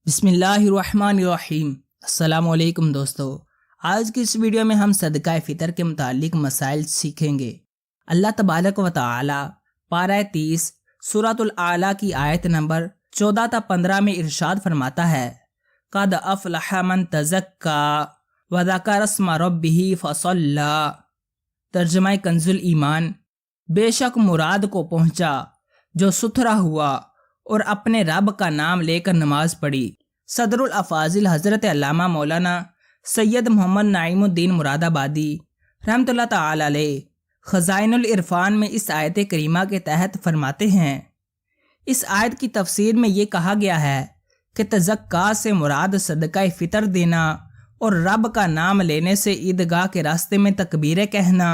بسم اللہ الرحمن الرحیم۔ السلام علیکم دوستو، آج کی اس ویڈیو میں ہم صدقہ فطر کے متعلق مسائل سیکھیں گے۔ اللہ تبارک و تعالی پارہ 30 سورۃ الاعلیٰ کی آیت نمبر 14 تا 15 میں ارشاد فرماتا ہے، قد افلح من تزکا وذکر اسم ربہ فصلی۔ ترجمہ کنز الایمان، بے شک مراد کو پہنچا جو ستھرا ہوا اور اپنے رب کا نام لے کر نماز پڑھی۔ صدر الافاضل حضرت علامہ مولانا سید محمد نعیم الدین مراد آبادی رحمۃ اللہ تعالی علیہ خزائن العرفان میں اس آیت کریمہ کے تحت فرماتے ہیں، اس آیت کی تفسیر میں یہ کہا گیا ہے کہ تزکا سے مراد صدقہ فطر دینا اور رب کا نام لینے سے عیدگاہ کے راستے میں تکبیریں کہنا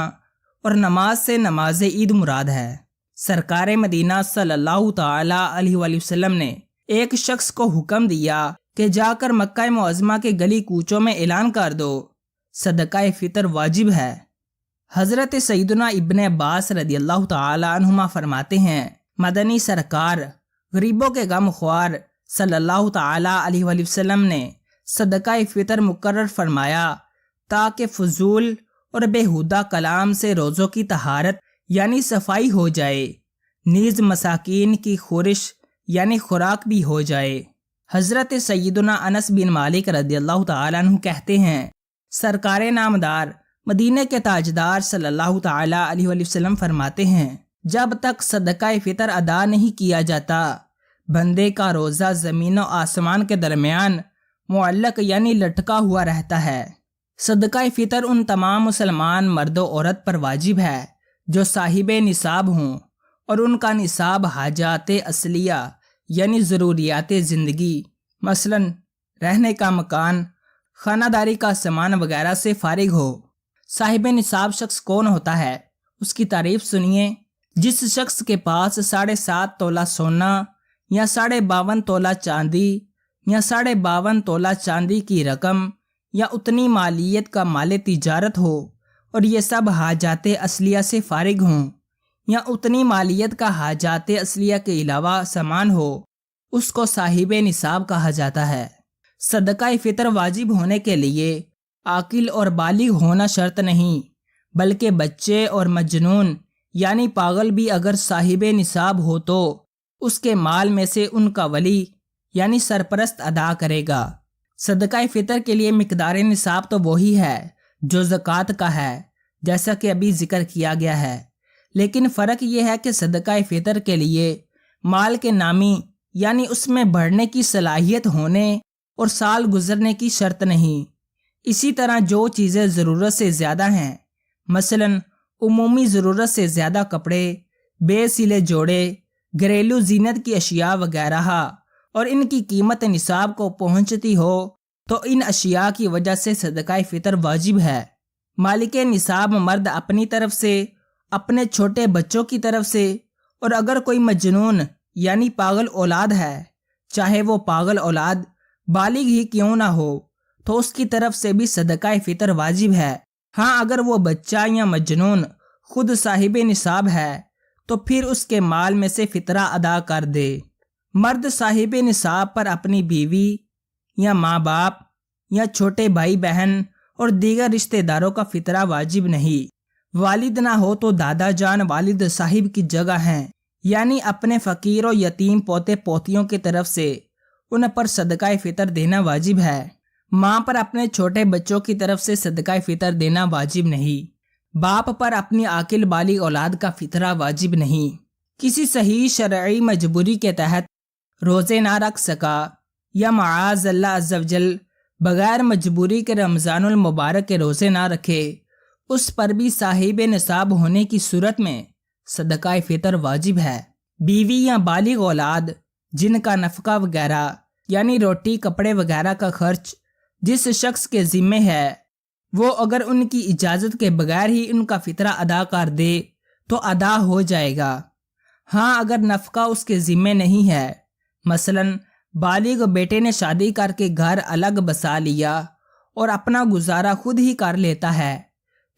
اور نماز سے نماز عید مراد ہے۔ سرکار مدینہ صلی اللہ تعالی علیہ وآلہ وسلم نے ایک شخص کو حکم دیا کہ جا کر مکہ معظمہ کے گلی کوچوں میں اعلان کر دو، صدقہ فطر واجب ہے۔ حضرت سیدنا ابن عباس رضی اللہ تعالی عنہما فرماتے ہیں، مدنی سرکار غریبوں کے غم خوار صلی اللہ تعالی علیہ وآلہ وسلم نے صدقہ فطر مقرر فرمایا تاکہ فضول اور بیہودہ کلام سے روزوں کی طہارت یعنی صفائی ہو جائے، نیز مساکین کی خورش یعنی خوراک بھی ہو جائے۔ حضرت سیدنا انس بن مالک رضی اللہ تعالیٰ عنہ کہتے ہیں، سرکار نامدار مدینہ کے تاجدار صلی اللہ تعالیٰ علیہ وآلہ وسلم فرماتے ہیں، جب تک صدقہ فطر ادا نہیں کیا جاتا بندے کا روزہ زمین و آسمان کے درمیان معلق یعنی لٹکا ہوا رہتا ہے۔ صدقہ فطر ان تمام مسلمان مرد و عورت پر واجب ہے جو صاحب نصاب ہوں اور ان کا نصاب حاجات اصلیہ یعنی ضروریات زندگی مثلا رہنے کا مکان، خانہ داری کا سامان وغیرہ سے فارغ ہو۔ صاحب نصاب شخص کون ہوتا ہے؟ اس کی تعریف سنیے، جس شخص کے پاس 7.5 تولہ سونا یا 52.5 تولہ چاندی یا 52.5 تولہ چاندی کی رقم یا اتنی مالیت کا مال تجارت ہو اور یہ سب حاجات اصلیہ سے فارغ ہوں، یا اتنی مالیت کا حاجات اصلیہ کے علاوہ سامان ہو، اس کو صاحب نصاب کہا جاتا ہے۔ صدقہ فطر واجب ہونے کے لیے عاقل اور بالغ ہونا شرط نہیں، بلکہ بچے اور مجنون یعنی پاگل بھی اگر صاحب نصاب ہو تو اس کے مال میں سے ان کا ولی یعنی سرپرست ادا کرے گا۔ صدقہ فطر کے لیے مقدار نصاب تو وہی ہے جو زکوٰۃ کا ہے، جیسا کہ ابھی ذکر کیا گیا ہے، لیکن فرق یہ ہے کہ صدقہ فطر کے لیے مال کے نامی یعنی اس میں بڑھنے کی صلاحیت ہونے اور سال گزرنے کی شرط نہیں۔ اسی طرح جو چیزیں ضرورت سے زیادہ ہیں، مثلا عمومی ضرورت سے زیادہ کپڑے، بے سلے جوڑے، گھریلو زینت کی اشیاء وغیرہ، اور ان کی قیمت نصاب کو پہنچتی ہو تو ان اشیاء کی وجہ سے صدقہ فطر واجب ہے۔ مالک نصاب مرد اپنی طرف سے، اپنے چھوٹے بچوں کی طرف سے، اور اگر کوئی مجنون یعنی پاگل اولاد ہے، چاہے وہ پاگل اولاد بالغ ہی کیوں نہ ہو، تو اس کی طرف سے بھی صدقہ فطر واجب ہے۔ ہاں اگر وہ بچہ یا مجنون خود صاحب نصاب ہے تو پھر اس کے مال میں سے فطرہ ادا کر دے۔ مرد صاحب نصاب پر اپنی بیوی یا ماں باپ یا چھوٹے بھائی بہن اور دیگر رشتہ داروں کا فطرہ واجب نہیں۔ والد نہ ہو تو دادا جان والد صاحب کی جگہ ہیں، یعنی اپنے فقیر و یتیم پوتے پوتیوں کی طرف سے ان پر صدقہ فطر دینا واجب ہے۔ ماں پر اپنے چھوٹے بچوں کی طرف سے صدقہ فطر دینا واجب نہیں۔ باپ پر اپنی عاقل بالغ اولاد کا فطرہ واجب نہیں۔ کسی صحیح شرعی مجبوری کے تحت روزے نہ رکھ سکا یا معاذ اللہ عز و جل بغیر مجبوری کے رمضان المبارک کے روزے نہ رکھے، اس پر بھی صاحب نصاب ہونے کی صورت میں صدقہ فطر واجب ہے۔ بیوی یا بالغ اولاد جن کا نفقہ وغیرہ یعنی روٹی کپڑے وغیرہ کا خرچ جس شخص کے ذمہ ہے، وہ اگر ان کی اجازت کے بغیر ہی ان کا فطرہ ادا کر دے تو ادا ہو جائے گا۔ ہاں اگر نفقہ اس کے ذمہ نہیں ہے، مثلا بالغ بیٹے نے شادی کر کے گھر الگ بسا لیا اور اپنا گزارا خود ہی کر لیتا ہے،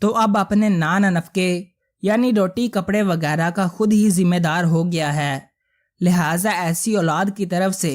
تو اب اپنے نان نفقے یعنی روٹی کپڑے وغیرہ کا خود ہی ذمہ دار ہو گیا ہے۔ لہٰذا ایسی اولاد کی طرف سے